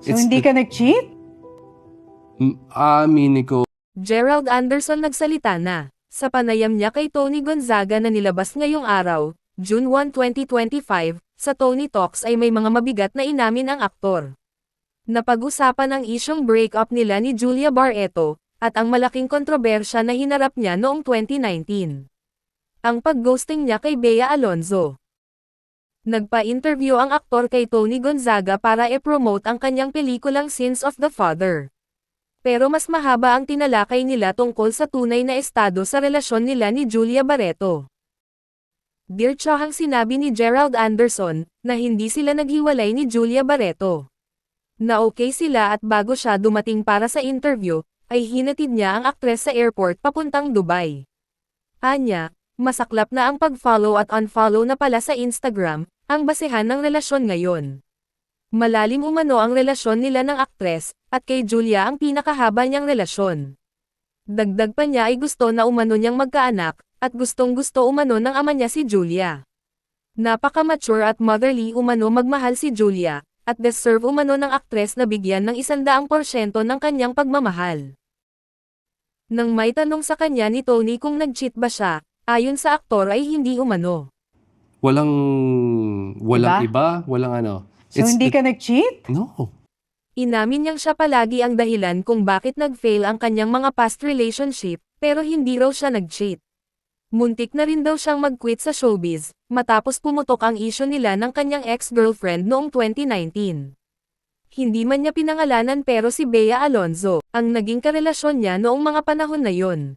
So hindi ka nag-cheat? Aminin ko. Gerald Anderson nagsalita na, sa panayam niya kay Tony Gonzaga na nilabas ngayong araw, June 1, 2025, sa Tony Talks ay may mga mabigat na inamin ang aktor. Napag-usapan ang isyong breakup nila ni Julia Barreto, at ang malaking kontrobersya na hinarap niya noong 2019. Ang pag-ghosting niya kay Bea Alonzo. Nagpa-interview ang aktor kay Tony Gonzaga para i-promote ang kanyang pelikulang Sins of the Father. Pero mas mahaba ang tinalakay nila tungkol sa tunay na estado sa relasyon nila ni Julia Barreto. Diretsahang sinabi ni Gerald Anderson, na hindi sila naghiwalay ni Julia Barreto. Na okay sila at bago siya dumating para sa interview, ay hinatid niya ang aktres sa airport papuntang Dubai. Anya, masaklap na ang pag-follow at unfollow na pala sa Instagram, ang basehan ng relasyon ngayon. Malalim umano ang relasyon nila ng aktres, at kay Julia ang pinakahaba niyang relasyon. Dagdag pa niya ay gusto na umano niyang magkaanak, at gustong-gusto umano ng ama niya si Julia. Napaka-mature at motherly umano magmahal si Julia, at deserve umano ng aktres na bigyan ng 100% ng kanyang pagmamahal. Nang may tanong sa kanya ni Tony kung nag-cheat ba siya, ayon sa aktor ay hindi umano. Walang Iba? iba, walang ano. So hindi ka nag-cheat? No. Inamin niyang siya palagi ang dahilan kung bakit nag-fail ang kanyang mga past relationship, pero hindi raw siya nag-cheat. Muntik na rin daw siyang mag-quit sa showbiz, matapos pumutok ang isyu nila ng kanyang ex-girlfriend noong 2019. Hindi man niya pinangalanan pero si Bea Alonzo, ang naging karelasyon niya noong mga panahon na yon.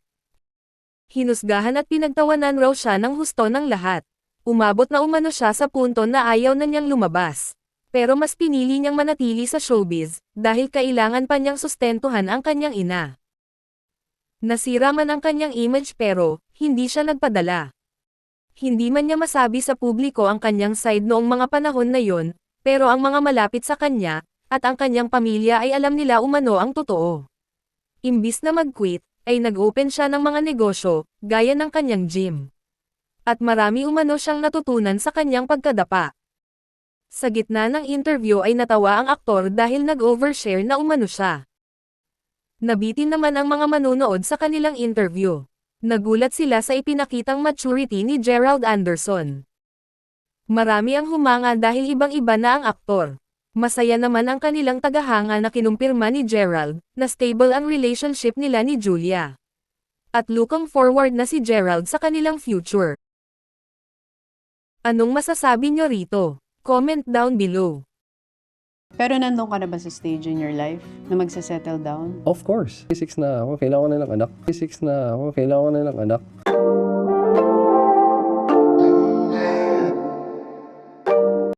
Hinusgahan at pinagtawanan raw siya ng husto ng lahat. Umabot na umano siya sa punto na ayaw na niyang lumabas. Pero mas pinili niyang manatili sa showbiz, dahil kailangan pa niyang sustentuhan ang kanyang ina. Nasira man ang kanyang image pero, hindi siya nagpadala. Hindi man niya masabi sa publiko ang kanyang side noong mga panahon na yon, pero ang mga malapit sa kanya, at ang kanyang pamilya ay alam nila umano ang totoo. Imbis na mag-quit, ay nag-open siya ng mga negosyo, gaya ng kanyang gym. At marami umano siyang natutunan sa kanyang pagkadapa. Sa gitna ng interview ay natawa ang aktor dahil nag-overshare na umano siya. Nabitin naman ang mga manunood sa kanilang interview. Nagulat sila sa ipinakitang maturity ni Gerald Anderson. Marami ang humanga dahil ibang-iba na ang aktor. Masaya naman ang kanilang tagahanga na kinumpirma ni Gerald, na stable ang relationship nila ni Julia. At looking forward na si Gerald sa kanilang future. Anong masasabi nyo rito? Comment down below. Pero nandun ka na ba sa stage in your life na magsasettle down? Of course. 6 na ako, kailangan ko na ng anak. 6 na ako, kailangan ko na ng anak.